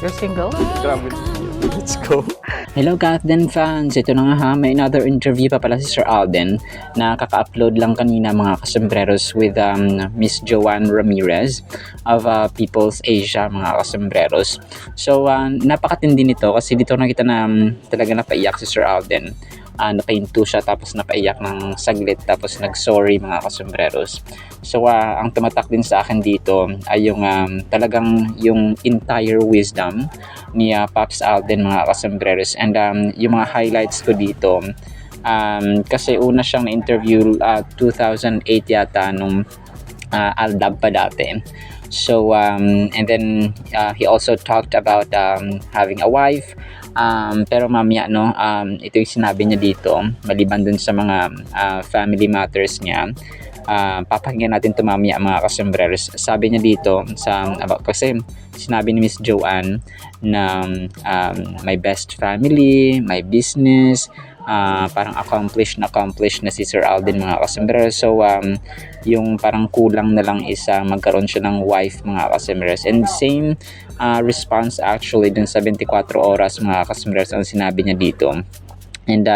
You're single? Grabe. Let's go. Hello Alden fans! Ito na nga ha, may another interview pa pala si Sir Alden na kaka-upload lang kanina mga kasembreros with Miss Joanne Ramirez of People's Asia mga kasembreros. So napakatindi nito kasi dito nakita na talaga napaiyak si Sir Alden. Napahinto siya tapos napaiyak ng saglit tapos nag-sorry mga kasembreros. So ang tumatak din sa akin dito ay yung talagang yung entire wisdom ni Pops Alden mga kasembreros, and yung mga highlights ko dito kasi una siyang na-interview 2008 yata nung Aldab pa dati. So and then he also talked about having a wife. Pero mamaya ito yung sinabi niya dito maliban dun sa mga family matters niya. Papakinggan natin ito mamaya mga kasembreros. Sabi niya dito kasi sinabi ni Miss Joanne na my best family, my business, parang accomplished na si Sir Alden mga kasembreros. So yung parang kulang na lang isa magkaroon siya ng wife mga kasembreros, and same response actually dun sa 24 oras mga kasembreros ang sinabi niya dito. And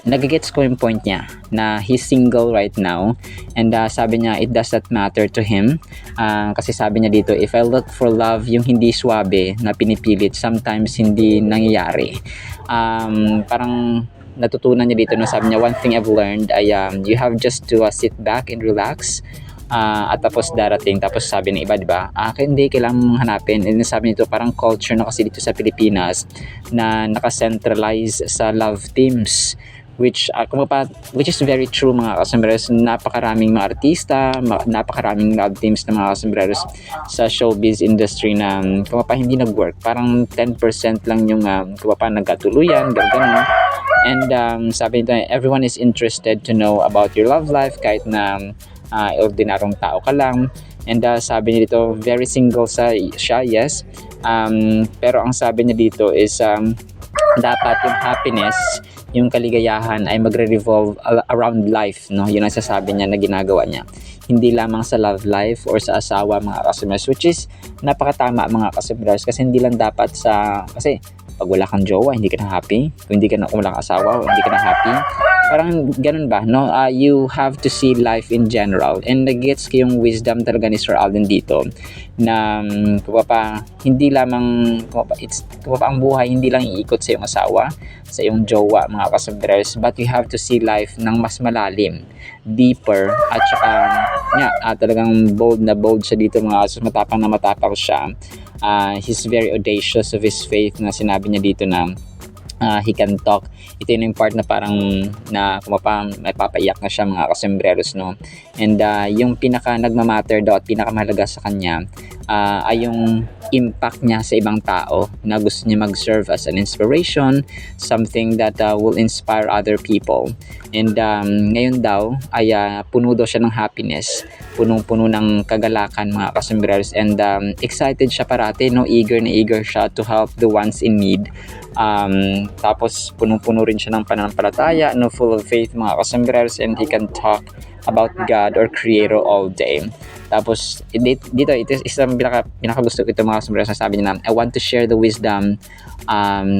nagigets ko yung point niya na he's single right now, and sabi niya it does not matter to him kasi sabi niya dito, if I look for love yung hindi swabe na pinipilit, sometimes hindi nangyayari. Parang natutunan niya dito na sabi niya, one thing I've learned ay you have just to sit back and relax at tapos darating. Tapos sabi ng iba, diba, hindi kailangan mong hanapin. And sabi nito, parang culture na kasi dito sa Pilipinas na nakacentralize sa love teams, which is very true mga kasembreros. Napakaraming mga artista, napakaraming love teams na mga kasembreros sa showbiz industry na hindi nag-work. Parang 10% lang yung nagkatuluyan, gano'n. And sabi nito, everyone is interested to know about your love life kahit na ordinaryong tao ka lang. And sabi niya dito, very single siya, yes. Pero ang sabi niya dito is dapat yung happiness, yung kaligayahan ay magre-revolve around life, no? Yun ang sasabi niya na ginagawa niya. Hindi lamang sa love life or sa asawa mga kasembreros, which is napakatama mga kasembreros, kasi hindi lang dapat kasi pag wala kang jowa, hindi ka na happy. Kung wala kang asawa, hindi ka na happy. Parang ganun ba, no? You have to see life in general. And nag-gets ko yung wisdom talaga ni Sir Alden dito na hindi lamang ang buhay hindi lang iikot sa iyong asawa, sa iyong jowa mga kasembreros, but you have to see life ng mas malalim, deeper, at saka talagang bold siya dito mga kasembreros. Matapang na matapang siya. He's very audacious of his faith na sinabi niya dito na he can talk. Ito yung part na parang napapaiyak na siya mga kasembreros, no? And yung pinaka nagmamatter daw at pinakamahalaga sa kanya ay yung impact niya sa ibang tao, na gusto niya mag-serve as an inspiration, something that will inspire other people. And ngayon daw ay puno daw siya ng happiness, punong-puno ng kagalakan mga kasembreros, and excited siya parati, no? Eager siya to help the ones in need. Tapos punong-puno rin siya ng pananampalataya, no? Full of faith mga kasembreros, and he can talk about God or Creator all day. Tapos dito ito isang pinaka gusto ko ito mga kasembreros, sabi niya na I want to share the wisdom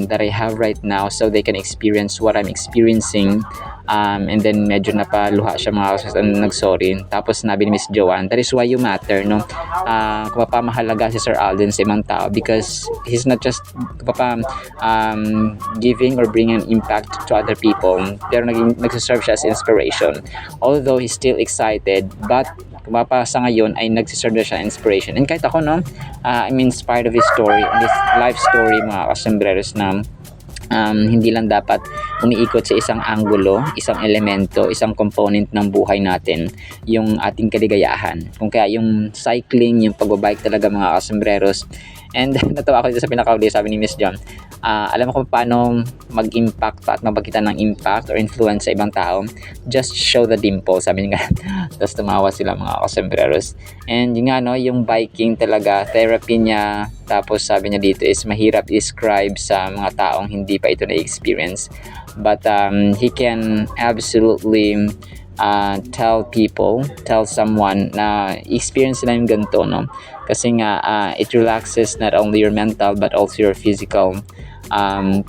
that I have right now so they can experience what I'm experiencing. And then medyo napaluha siya mga kasembreros, nag-sorry. Tapos sinabi ni Miss Joanne, that is why you matter, no? Mahalaga si Sir Alden sa ibang tao because he's not just giving or bringing an impact to other people, pero nagsiserve siya as inspiration. Although he's still excited, but sa ngayon ay nagsiserve siya inspiration. And kahit ako, no, I'm inspired of his story, this life story mga kasembreros, na hindi lang dapat umiikot sa isang anggulo, isang elemento, isang component ng buhay natin, yung ating kaligayahan. Kung kaya yung cycling, yung pagbabike talaga mga kasembreros. And natawa ako dito sa pinakauli, sabi ni Miss John, alam mo kung paano mag-impact at mapagkita ng impact or influence sa ibang tao, just show the dimple, sabi niya. Tapos tumawa sila mga kasembreros. And yung yung biking talaga, therapy niya. Tapos sabi niya dito is mahirap describe sa mga taong hindi pa ito na-experience, but he can absolutely tell someone na experience nila yung ganito, no? Kasi nga it relaxes not only your mental but also your physical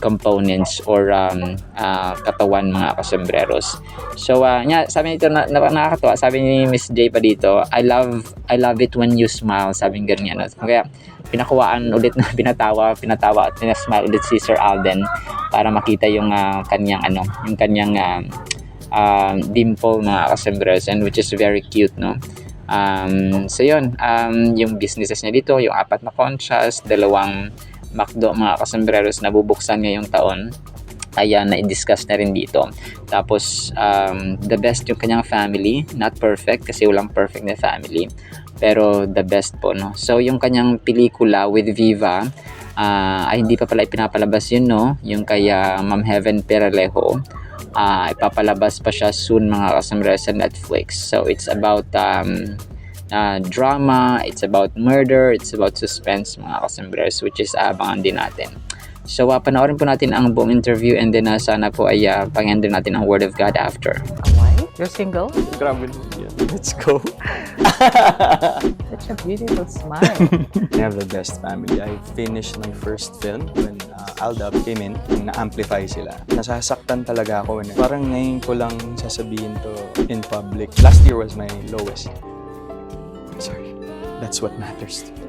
components or katawan mga kasembreros. So sabi nito nakakatuwa, sabi ni Miss J pa dito, I love it when you smile, sabi ng ganyan. Kaya pinakuhaan ulit na pinatawa at pinasmile ulit si Sir Alden para makita yung kanyang dimple mga kasembreros, and which is very cute, no? So yun, yung businesses niya dito, yung 4 na conchas, 2 McDo mga kasembreros na bubuksan ngayong taon, ayan, na-discuss na rin dito. Tapos the best yung kanyang family, not perfect kasi walang perfect na family, pero the best po, no? So yung kanyang pelikula with Viva ay hindi pa pala ipinapalabas yun, no? Yung kay Ma'am Heaven Peralejo, ipapalabas pa siya soon mga kasembreros sa Netflix. So it's about drama, it's about murder, it's about suspense mga kasembreros, which is abangan din natin. So panoorin po natin ang buong interview, and then sana po ay pakinggan din natin ang Word of God after. Why? You're single? Grabe. Yeah. Let's go. Such a beautiful smile. I have the best family. I finished my first film when Alda came in, na-amplify sila. Nasasaktan talaga ako. Parang ngayon ko lang sasabihin to in public. Last year was my lowest. Sorry. That's what matters to me.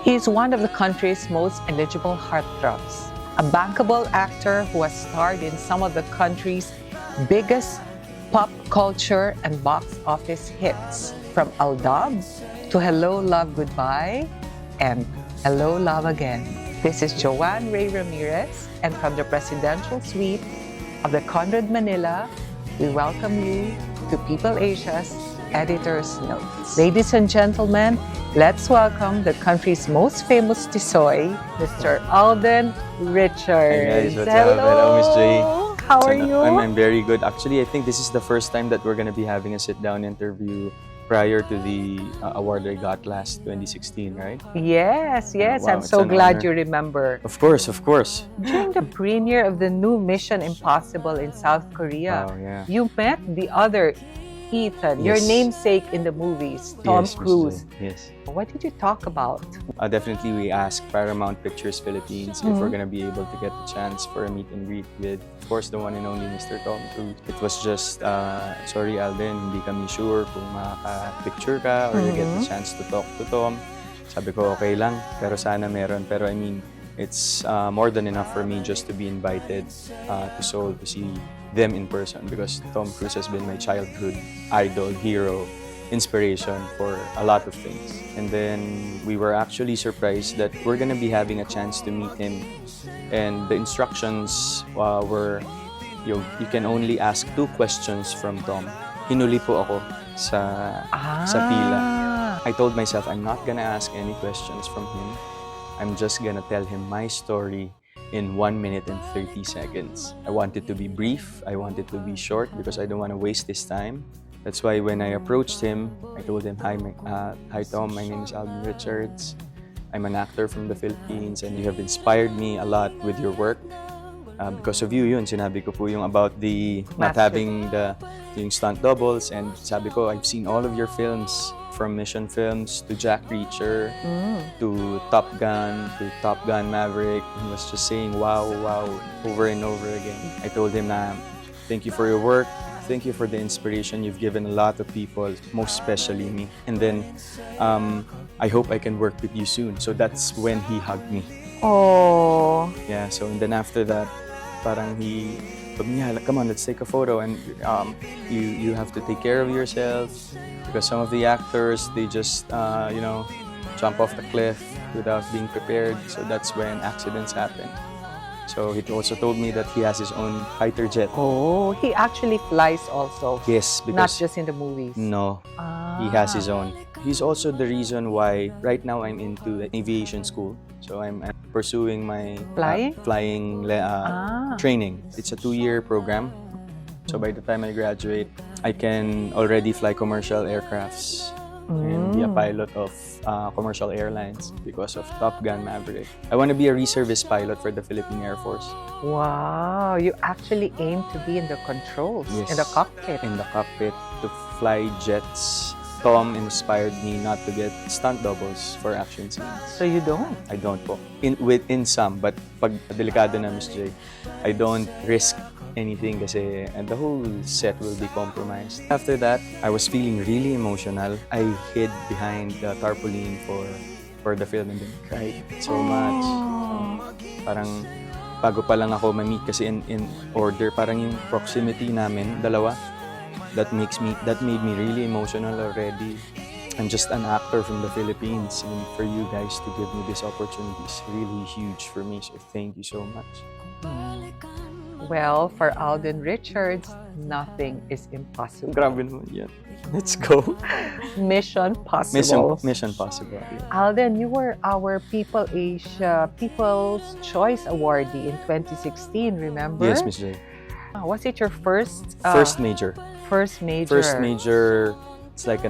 He is one of the country's most eligible heartthrobs, a bankable actor who has starred in some of the country's biggest pop culture and box office hits, from Aldab to Hello, Love, Goodbye and Hello, Love Again. This is Joanne Ray Ramirez, and from the Presidential Suite of the Conrad Manila, we welcome you to People Asia's Editor's Notes. Ladies and gentlemen, let's welcome the country's most famous tisoy, Mr. Alden Richards. Hey guys, what's up? Hello, Miss J. How are you? I'm very good. Actually, I think this is the first time that we're going to be having a sit-down interview prior to the award I got last 2016, right? Yes. Wow, I'm so it's an glad honor. you remember. Of course. During the premiere of the new Mission Impossible in South Korea, Wow, yeah. you met the other Ethan, your Yes. namesake in the movies, Tom Yes, Miss Cruise. J. Yes. What did you talk about? Definitely, we asked Paramount Pictures Philippines if we're going to be able to get the chance for a meet and greet with, of course, the one and only Mr. Tom Cruise. It was just, sorry Alden, hindi kami sure kung makaka-picture ka or you get the chance to talk to Tom. Sabi ko, okay lang, pero sana meron. Pero I mean, it's more than enough for me just to be invited to Seoul to see them in person, because Tom Cruise has been my childhood idol, hero, inspiration for a lot of things. And then we were actually surprised that we're gonna be having a chance to meet him, and the instructions were you can only ask 2 questions from Tom. Hinuli po ako sa pila. I told myself I'm not gonna ask any questions from him. I'm just gonna tell him my story in 1 minute and 30 seconds. I want it to be brief, I want it to be short, because I don't want to waste his time. That's why when I approached him, I told him, hi Tom, my name is Alden Richards. I'm an actor from the Philippines, and you have inspired me a lot with your work. Because of you, yun, sinabi ko po yung about the not having yung stunt doubles, and sabi ko, I've seen all of your films, from Mission Films to Jack Reacher to Top Gun to Top Gun Maverick. He was just saying wow over and over again. I told him na thank you for your work, thank you for the inspiration you've given a lot of people, most especially me. And then I hope I can work with you soon. So that's when he hugged me. Oh. Yeah, so and then after that, parang he told me, yeah, come on, let's take a photo, and you have to take care of yourself, because some of the actors, they just jump off the cliff without being prepared, so that's when accidents happen. So he also told me that he has his own fighter jet. Oh, he actually flies also. Yes, because Not just in the movies. No, he has his own. He's also the reason why right now I'm into the aviation school. So I'm pursuing my flying training. It's a 2-year program. So by the time I graduate, I can already fly commercial aircrafts. and be a pilot of commercial airlines because of Top Gun Maverick. I want to be a reservist pilot for the Philippine Air Force. Wow, you actually aim to be in the controls, Yes. in the cockpit. In the cockpit, to fly jets. Tom inspired me not to get stunt doubles for action scenes. So you don't? I don't po. In some, but pag delikado na, Miss J, I don't risk anything kasi and the whole set will be compromised. After that, I was feeling really emotional. I hid behind the tarpaulin for the film and then cried so much. Parang bago pa lang ako ma-meet kasi in order, parang yung proximity namin, dalawa, that made me really emotional already. I'm just an actor from the Philippines, and for you guys to give me this opportunity is really huge for me, so thank you so much. Well, for Alden Richards, nothing is impossible. Grabe naman yan. Let's go. Mission possible. Mission possible. Yeah. Alden, you were our People Asia People's Choice Awardee in 2016, remember? Yes, Miss J. Was it your first? First major. First major. First major. It's like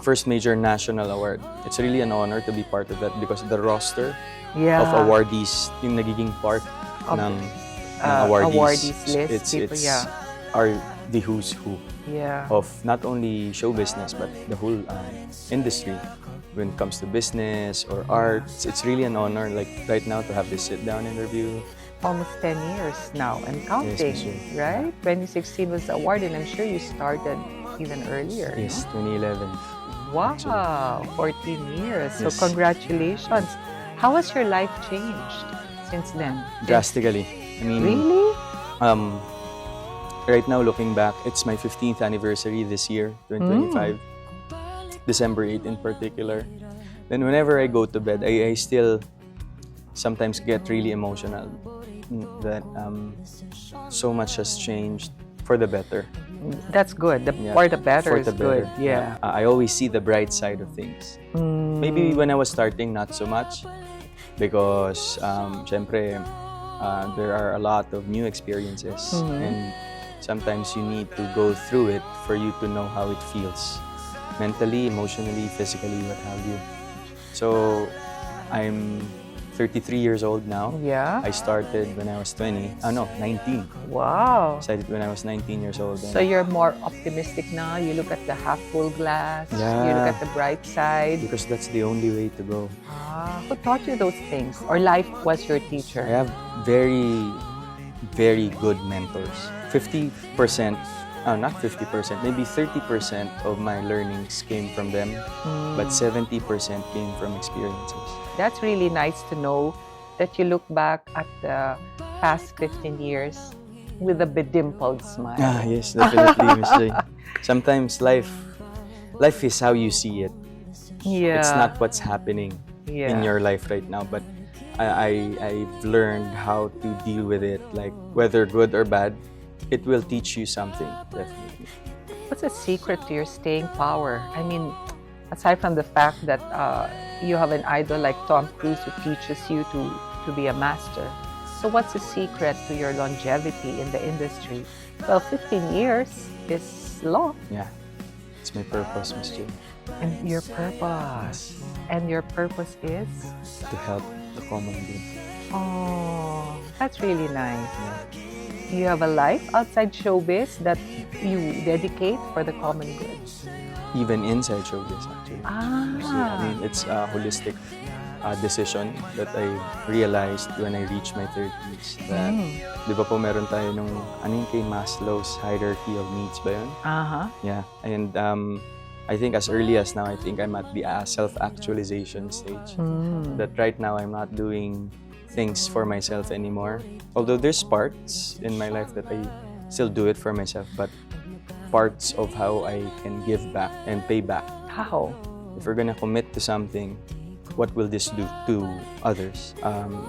first major national award. It's really an honor to be part of that because the roster of awardees, yung nagiging part ng awardees list. It's are the who's who of not only show business but the whole industry. When it comes to business or arts, it's really an honor. Like right now to have this sit-down interview. Almost 10 years now and counting, yes, right? 2016 was the award, and I'm sure you started even earlier. Yes, 2011. Wow, Actually. 14 years. So Yes. congratulations. How has your life changed since then? Drastically. I mean, Really? right now looking back, it's my 15th anniversary this year, 2025. December 8 in particular. Then whenever I go to bed, I still sometimes get really emotional that so much has changed for the better. That's good. Yeah, For the better for is the good. better. Yeah. I always see the bright side of things. Maybe when I was starting, not so much because syempre, there are a lot of new experiences and sometimes you need to go through it for you to know how it feels. Mentally, emotionally, physically, what have you. So, I'm 33 years old now. Yeah. I started when I was 19. Wow. Started when I was 19 years old. So you're more optimistic now. You look at the half full glass. Yeah. You look at the bright side. Because that's the only way to go. Who taught you those things? Or life was your teacher? I have very, very good mentors. 50%, not 50%, maybe 30% of my learnings came from them, but 70% came from experiences. That's really nice to know that you look back at the past 15 years with a bedimpled smile. Yes, definitely, Miss J. Sometimes life is how you see it. Yeah. It's not what's happening in your life right now, but I've learned how to deal with it, like whether good or bad, it will teach you something, definitely. What's the secret to your staying power? I mean, aside from the fact that you have an idol like Tom Cruise who teaches you to be a master. So what's the secret to your longevity in the industry? Well, 15 years is long. Yeah, it's my purpose, Miss J. And your purpose. And your purpose is? To help the common good. Oh, that's really nice. You have a life outside showbiz that you dedicate for the common good. Even inside showbiz, actually. Kasi, I mean, it's a holistic decision that I realized when I reached my 30s. That, di ba po meron tayo nung, ano yung kay Maslow's hierarchy of needs ba yun? Yeah. And I think as early as now, I think I'm at the self-actualization stage. That right now, I'm not doing things for myself anymore. Although there's parts in my life that I still do it for myself, but parts of how I can give back and pay back. How? If we're gonna commit to something, what will this do to others?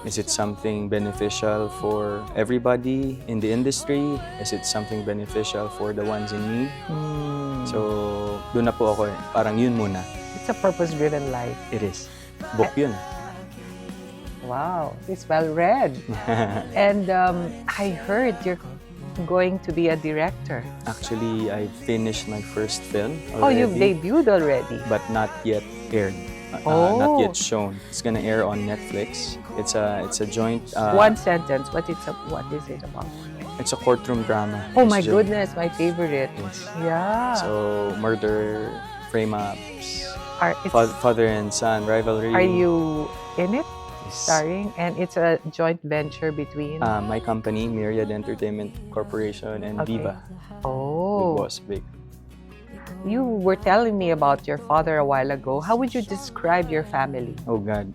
Is it something beneficial for everybody in the industry? Is it something beneficial for the ones in need? So, doon na po ako eh. Parang yun muna. It's a purpose-driven life. It is. Book yun. Wow, it's well read. And I heard you're going to be a director? Actually, I finished my first film Oh, you've already, debuted already. but not yet aired. Not yet shown. It's gonna air on Netflix. It's a joint. One sentence. What is it about? It's a courtroom drama. Oh my It's just- goodness, my favorite. Yes. Yeah. So murder, frame-ups, It's, father and son rivalry. are you in it? Yes. Starring? And it's a joint venture between. My company, Myriad Entertainment Corporation, and Okay. Viva, with Oh. Boss Big. You were telling me about your father a while ago. How would you describe your family? Oh God,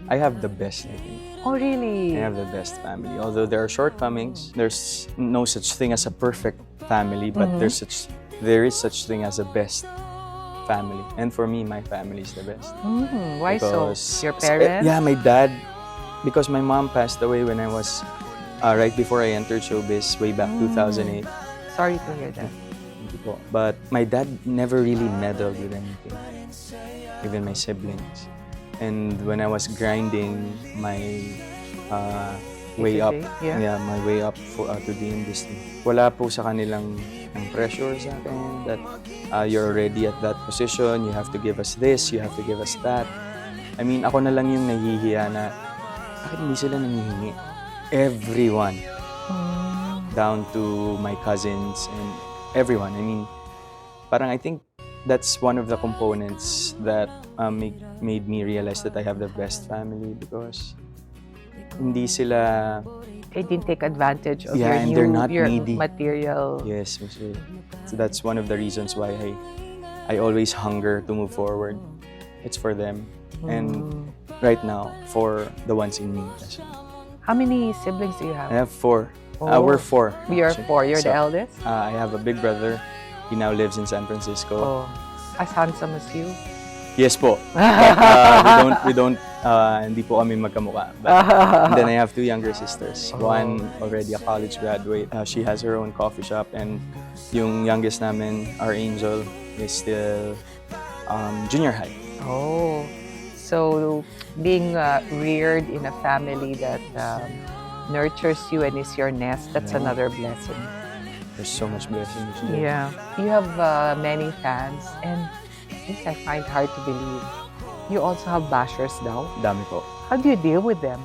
I have the best, I think. Oh, really? I have the best family. Although there are shortcomings, there's no such thing as a perfect family, but there is such thing as a best family. And for me, my family is the best. Why so? Because- Your parents? Yeah, my dad. Because my mom passed away when I was right before I entered showbiz, way back 2008. Sorry to hear that. Hindi po. But my dad never really meddled with anything, even my siblings. And when I was grinding my way up, Yeah. my way up to the industry, wala po sa kanilang ang pressure sa akin that you're already at that position, you have to give us this, you have to give us that. I mean, ako na lang yung nahihiya na bakit hindi sila nangihingi? Everyone, down to my cousins and everyone. I mean, parang I think that's one of the components that made me realize that I have the best family because hindi sila... They didn't take advantage of Yeah, and they're not your needy. material. Yes, so that's one of the reasons why I always hunger to move forward. It's for them. And right now, for the ones in me. Actually. How many siblings do you have? I have 4. Oh. We're 4. You're actually. 4. You're So, the eldest? I have a big brother. He now lives in San Francisco. Oh. As handsome as you? Yes po. But we don't, hindi po kami magkamukha. But, and then I have 2 younger sisters. One already a college graduate. She has her own coffee shop. And yung youngest namin, our angel, is still junior high. Oh. So, being reared in a family that nurtures you and is your nest, that's Yeah. another blessing. There's so much blessing. Yeah. You have many fans and this I find hard to believe. You also have bashers now. Dami po. How do you deal with them?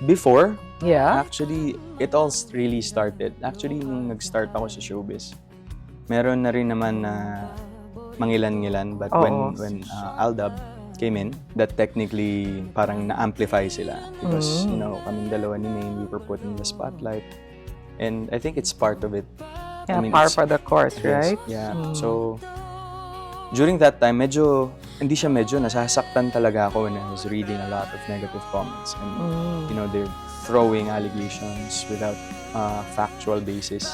Before, Yeah. actually, it all really started. Actually, nung nag-start ako sa showbiz, meron na rin naman na mangilan-ngilan. But when Aldab came in, that technically parang na-amplify sila. Because, you know, kaming dalawa ni Maine, we were put in the spotlight. And I think it's part of it. Yeah, I mean, par it's- for the course, Yes, right? Yeah. So, during that time, nasasaktan talaga ako when I was reading a lot of negative comments. And, you know, they're throwing allegations without factual basis.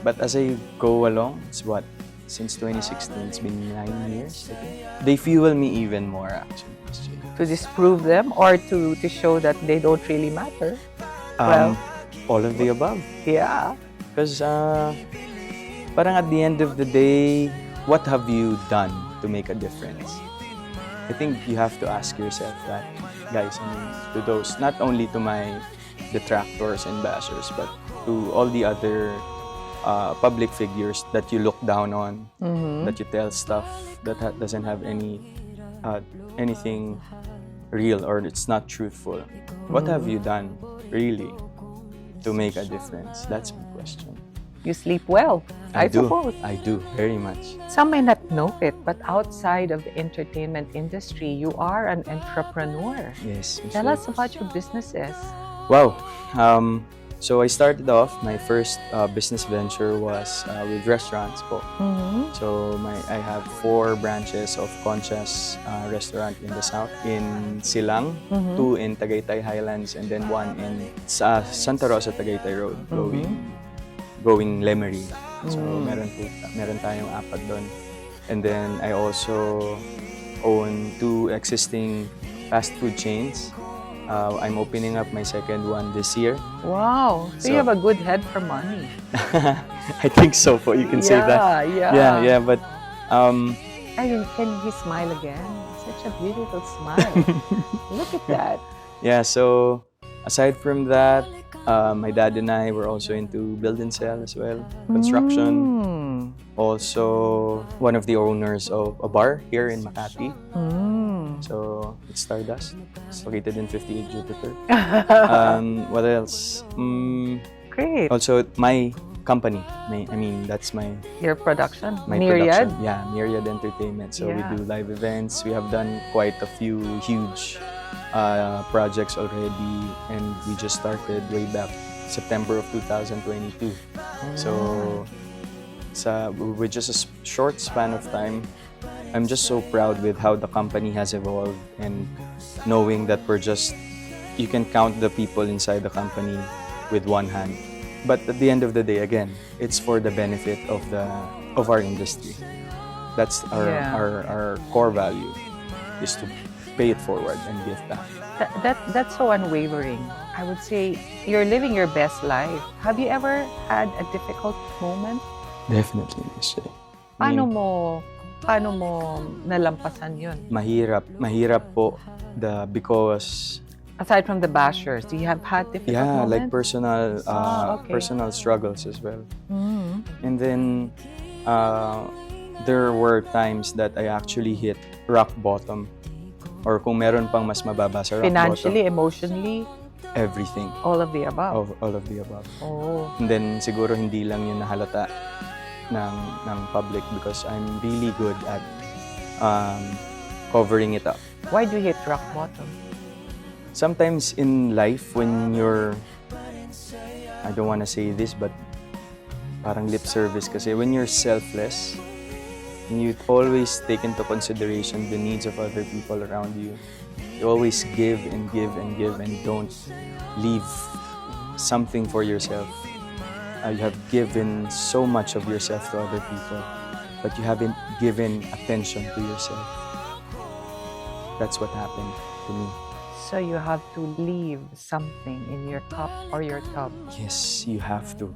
But as I go along, it's since 2016, it's been 9 years, I think. They fuel me even more, actually. To disprove them or to show that they don't really matter. Well- All of the above. Yeah. Because parang at the end of the day, what have you done to make a difference? I think you have to ask yourself that, guys. I mean, to those, not only to my detractors and bashers, but to all the other public figures that you look down on, that you tell stuff that doesn't have anything real or it's not truthful. What have you done, really, to make a difference? That's my question. You sleep well, I suppose. I do, very much. Some may not know it, but outside of the entertainment industry, you are an entrepreneur. Yes. Tell us about your businesses. Wow. So I started off, my first business venture was with restaurants po. So I have 4 branches of Concha's restaurant in the south, in Silang, 2 in Tagaytay Highlands, and then 1 in Santa Rosa, Tagaytay Road, going Lemery. So meron tayong 4 doon. And then I also own 2 existing fast food chains. I'm opening up my second one this year. Wow. So you have a good head for money. I think so. You can say that. Yeah. But Can he smile again? Such a beautiful smile. Look at that. yeah. So aside from that, My dad and I were also into build and sell as well, construction. Mm. Also, one of the owners of a bar here in Makati. Mm. So, it's Stardust. It's located in 58 Jupiter. What else? Great. Also, my company. That's my Your production? production. Myriad? Yeah, Myriad Entertainment. So Yeah. we do live events. We have done quite a few huge projects already, and we just started way back September of 2022. So with just a short span of time, I'm just so proud with how the company has evolved, and knowing that you can count the people inside the company with one hand. But at the end of the day, again, it's for the benefit of our industry. That's our core value, is to pay it forward and give back. That's so unwavering. I would say you're living your best life. Have you ever had a difficult moment? Definitely, Miss J. Paano mo nalampasan yun? Mahirap po because Aside from the bashers, do you have had difficult moments? like personal okay. personal struggles as well. Mm. And then there were times that I actually hit rock bottom, or kung meron pang mas mababa sa rock Financially, bottom, emotionally, everything, all of the above. all of the above. Oh. And then siguro hindi lang yun nahalata ng public because I'm really good at covering it up. Why do you hit rock bottom? Sometimes in life, when you're, I don't want to say this, but parang lip service kasi, when you're selfless, and you always take into consideration the needs of other people around you, you always give and give and give and don't leave something for yourself. You have given so much of yourself to other people, but you haven't given attention to yourself. That's what happened to me. So you have to leave something in your cup or your tub. Yes, you have to.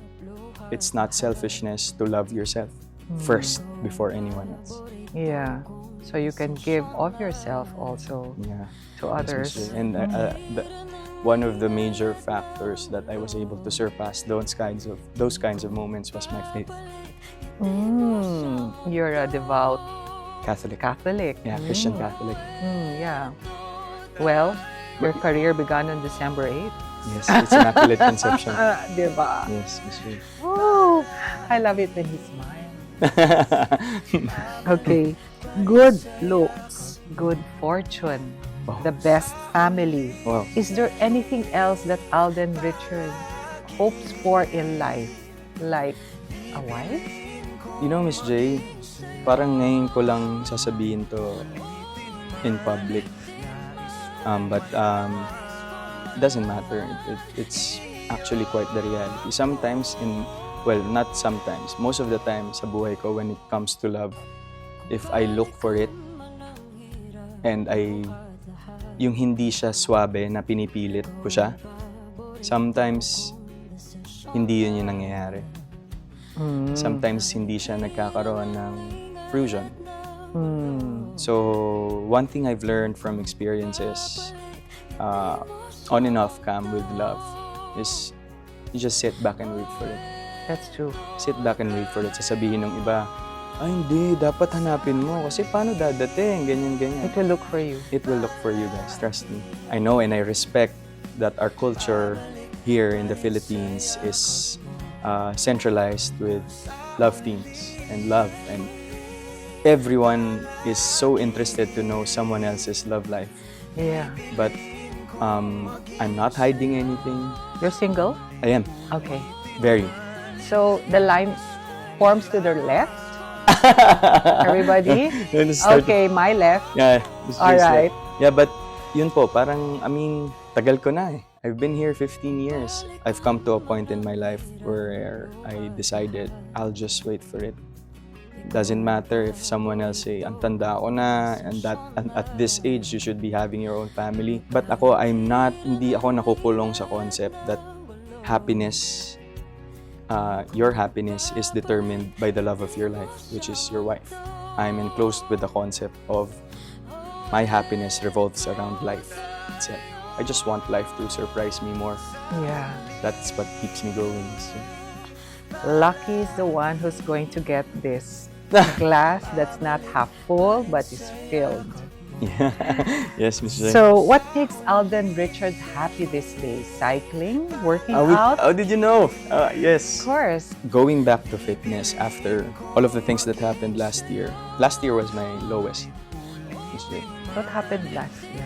It's not selfishness to love yourself first before anyone else. Yeah. So you can give of yourself also to others. Yes, and one of the major factors that I was able to surpass those kinds of moments was my faith. You're a devout Catholic. Yeah, Christian Catholic. Yeah. Well, your career began on December 8th. Yes, it's Immaculate Conception. Diba? Yes, Miss Ray. Oh, I love it when he smiles. Okay. Good looks, good fortune, the best family. Wow. Is there anything else that Alden Richard hopes for in life? Like a wife? You know, Miss J, parang ngayon ko lang sasabihin to in public. But it doesn't matter. It's actually quite the reality. Sometimes not sometimes, most of the time sa buhay ko, when it comes to love, if I look for it and yung hindi siya swabe na pinipilit ko siya, sometimes hindi yun yung nangyayari. Sometimes hindi siya nagkakaroon ng fruition. So one thing I've learned from experiences on and off cam with love is you just sit back and wait for it. That's true. Sit back and wait for it. Sasabihin ng iba, ay hindi, dapat hanapin mo kasi paano dadating, ganyan. It will look for you. It will look for you guys, trust me. I know and I respect that our culture here in the Philippines is centralized with love themes and love, and everyone is so interested to know someone else's love life. Yeah. But I'm not hiding anything. You're single? I am. Okay. Very. So the line forms to the left. Everybody? Okay, my left. Yeah. All right. Yeah, but yun po, parang, tagal ko na eh. I've been here 15 years. I've come to a point in my life where I decided I'll just wait for it. Doesn't matter if someone else say, ang tanda ko na, and at this age, you should be having your own family. But ako, hindi ako nakukulong sa concept that happiness, your happiness is determined by the love of your life, which is your wife. I'm enclosed with the concept of my happiness revolves around life. That's it. I just want life to surprise me more. Yeah. That's what keeps me going. So, Lucky is the one who's going to get this glass that's not half full but is filled. yeah. Yes, Miss Jay. So, what makes Alden Richards happy these days? Cycling? Working out? How did you know? Of Yes. course. Going back to fitness after all of the things that happened last year. Last year was my lowest. Miss Jay. What happened last year?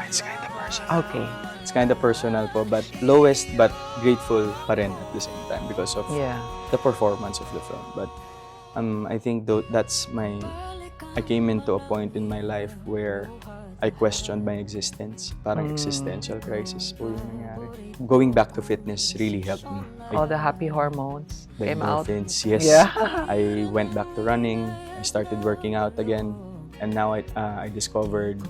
It's kind of personal. Okay. It's kind of personal po, but lowest but grateful pa rin at the same time because of Yeah. the performance of the film. But I think that's I came into a point in my life where I questioned my existence. Parang existential crisis po yung nangyari. Going back to fitness really helped me. All the happy hormones The came out. endorphins, yes. Yeah. I went back to running. I started working out again. And now I discovered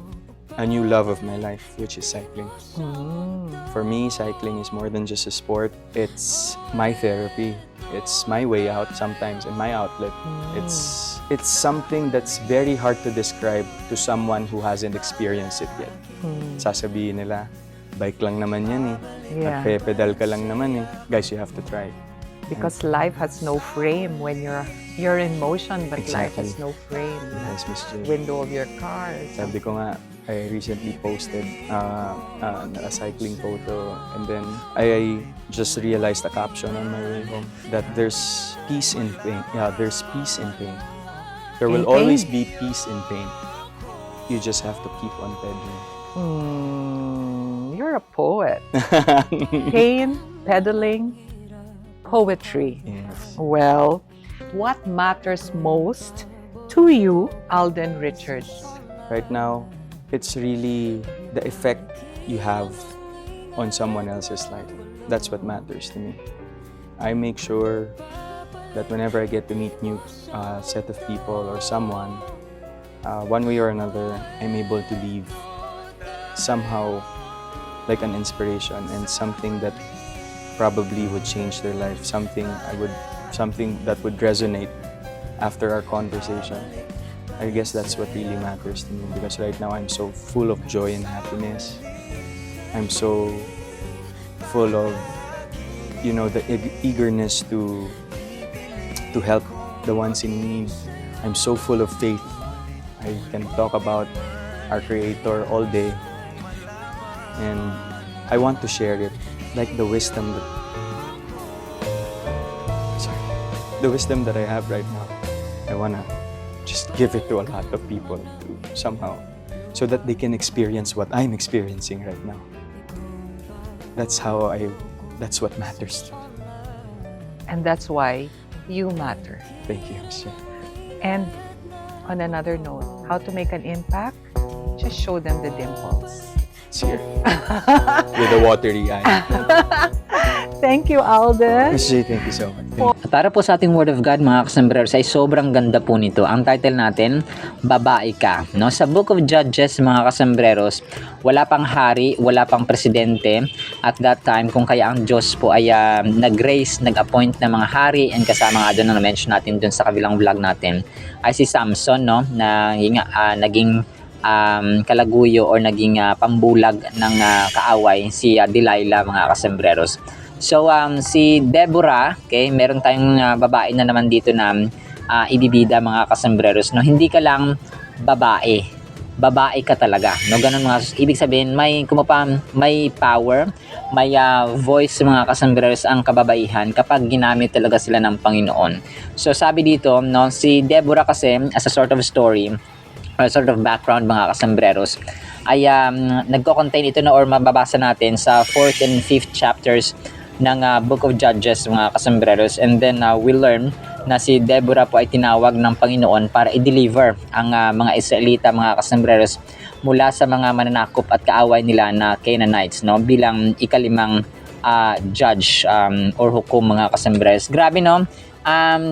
a new love of my life, which is cycling. For me, cycling is more than just a sport. It's my therapy. It's my way out sometimes and my outlet. It's something that's very hard to describe to someone who hasn't experienced it yet. Sasabihin nila, bike lang naman yan eh. Yeah. Nagpe-pedal ka lang naman eh. Guys, you have to try. Because life has no frame when you're in motion, but life Exactly. has no frame. Yes, Miss J. Window of your car. Sabi ko nga, I recently posted a cycling photo and then I just realized a caption on my way home that there's peace in pain. Yeah, there's peace in pain. There will In pain? always be peace in pain. You just have to keep on pedaling. You're a poet. Pain, pedaling, poetry. Yes. Well, what matters most to you, Alden Richards? Right now, it's really the effect you have on someone else's life. That's what matters to me. I make sure that whenever I get to meet new set of people or someone, one way or another, I'm able to leave somehow like an inspiration and something that probably would change their life, something that would resonate after our conversation. I guess that's what really matters to me because right now I'm so full of joy and happiness. I'm so full of, the eagerness to help the ones in need. I'm so full of faith. I can talk about our Creator all day, and I want to share it, like the wisdom that I have right now. I wanna just give it to a lot of people somehow, so that they can experience what I'm experiencing right now. That's what matters to me. And that's why you matter. Thank you, Miss Jen. And on another note, how to make an impact? Just show them the dimples. It's here. With a watery eye. Thank you, Alden. Miss J, thank you so much. At para po sa ating Word of God, mga kasambreros, ay sobrang ganda po nito. Ang title natin, Babae Ka. No? Sa Book of Judges, mga kasambreros, wala pang hari, wala pang presidente. At that time, kung kaya ang Diyos po ay nag-raise, nag-appoint ng mga hari, and kasama nga doon na mention natin doon sa kabilang vlog natin, ay si Samson, no? Na naging kalaguyo or naging pambulag ng kaaway, si Delilah, mga kasambreros. So, si Deborah, okay, meron tayong babae na naman dito na ibibida, mga kasambreros, no? Hindi ka lang babae ka talaga, no? Ganun, mga ibig sabihin, may power, may voice, mga kasambreros, ang kababaihan kapag ginamit talaga sila ng Panginoon. So, sabi dito, no, si Deborah kasi, as a sort of story or sort of background, mga kasambreros, ay nagko-contain ito na or mababasa natin sa 4th and 5th chapters ng Book of Judges, mga kasambreros. And then we learn na si Deborah po ay tinawag ng Panginoon para i-deliver ang mga Israelita, mga kasambreros, mula sa mga mananakop at kaaway nila na Canaanites, no, bilang ikalimang judge or hukom, mga kasambreros. Grabe, no?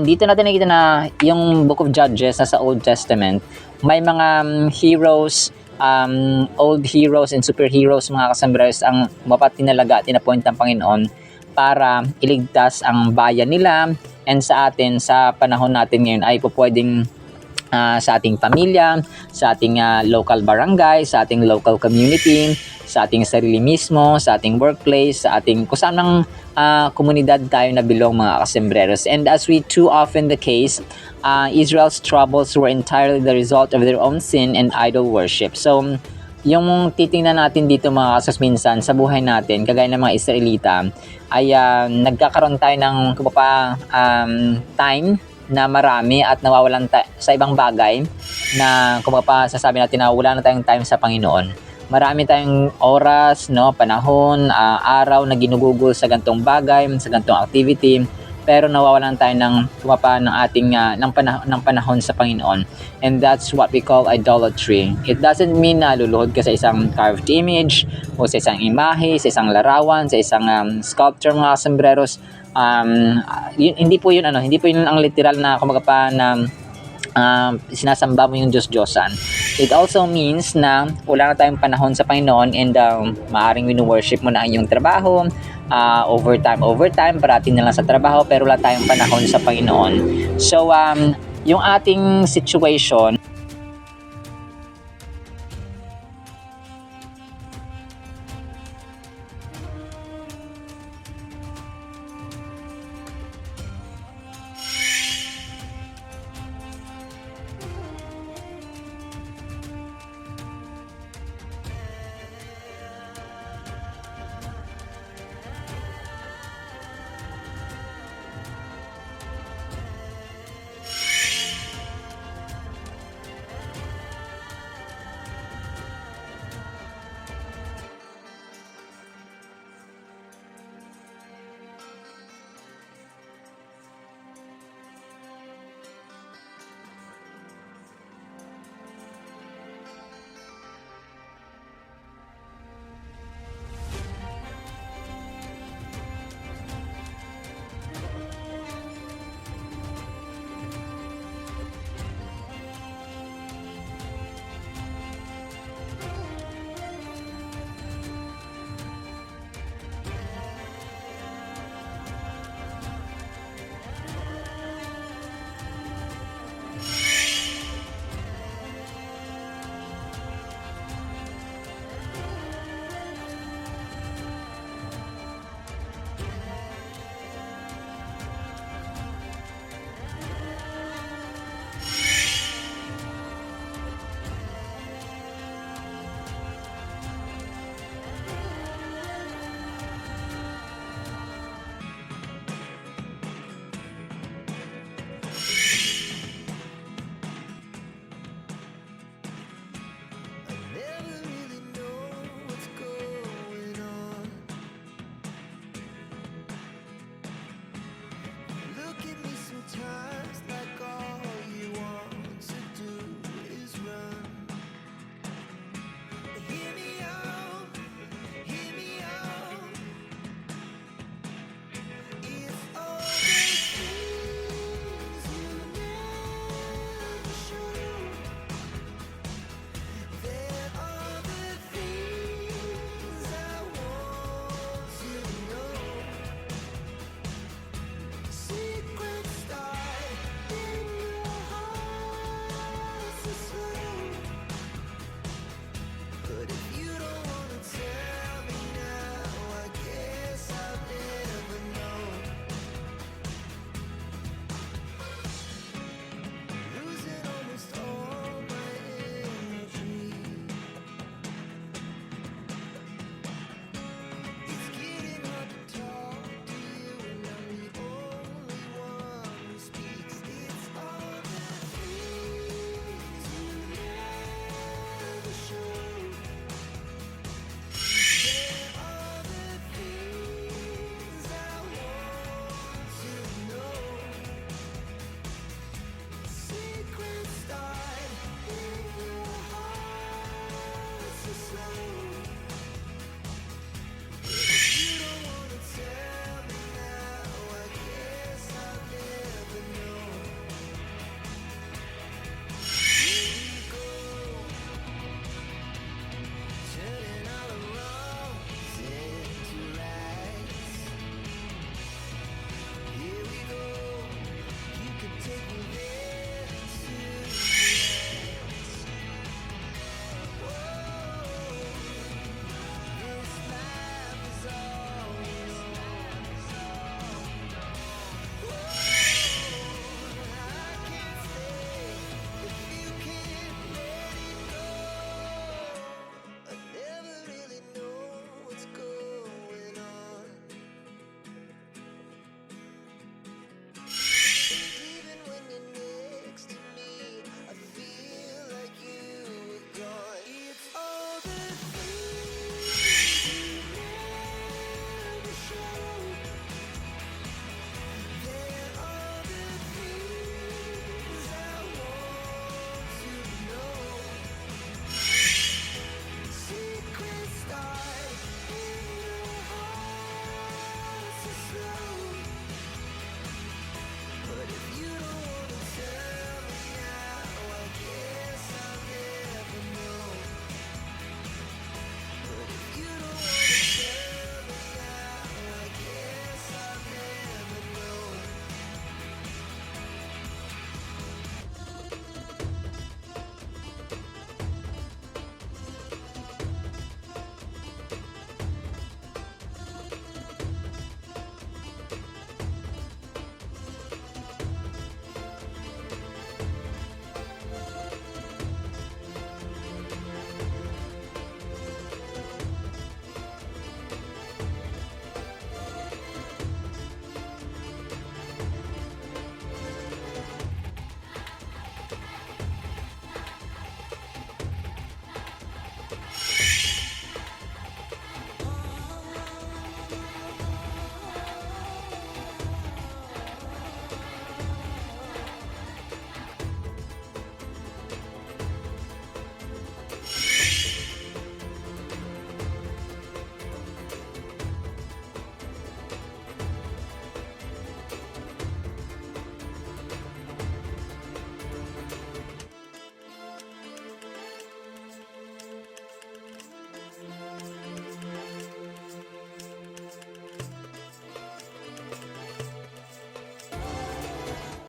Dito natin nakita na yung Book of Judges sa Old Testament, may mga heroes, old heroes and superheroes, mga kasambreros, ang tinalaga at tinapoint ng Panginoon para iligtas ang bayan nila. And sa atin, sa panahon natin ngayon, ay pwedeng sa ating pamilya, sa ating local barangay, sa ating local community, sa ating sarili mismo, sa ating workplace, sa ating kung saan mang komunidad tayo na bilong mga kasembreros. And as we too often the case, Israel's troubles were entirely the result of their own sin and idol worship. So, yung titingnan natin dito mga kasos minsan sa buhay natin, kagaya ng mga Israelita, ay nagkakaroon tayo ng time na marami at nawawalan sa ibang bagay na sasabi natin na wala na tayong time sa Panginoon. Marami tayong oras, no, panahon, araw na ginugugol sa gantong bagay, sa gantong activity, pero nawawalan tayo ng ating ng panahon sa Panginoon. And that's what we call idolatry. It doesn't mean na luluhod ka sa isang carved image o sa isang imahe, sa isang larawan, sa isang sculpture mga sombreros. Hindi po yun ang literal na sinasamba mo yung Diyos-Diyosan. It also means na wala na tayong panahon sa Panginoon and maaaring wino-worship mo na ang iyong trabaho, overtime, parating na lang sa trabaho pero wala tayong panahon sa Panginoon. So, yung ating situation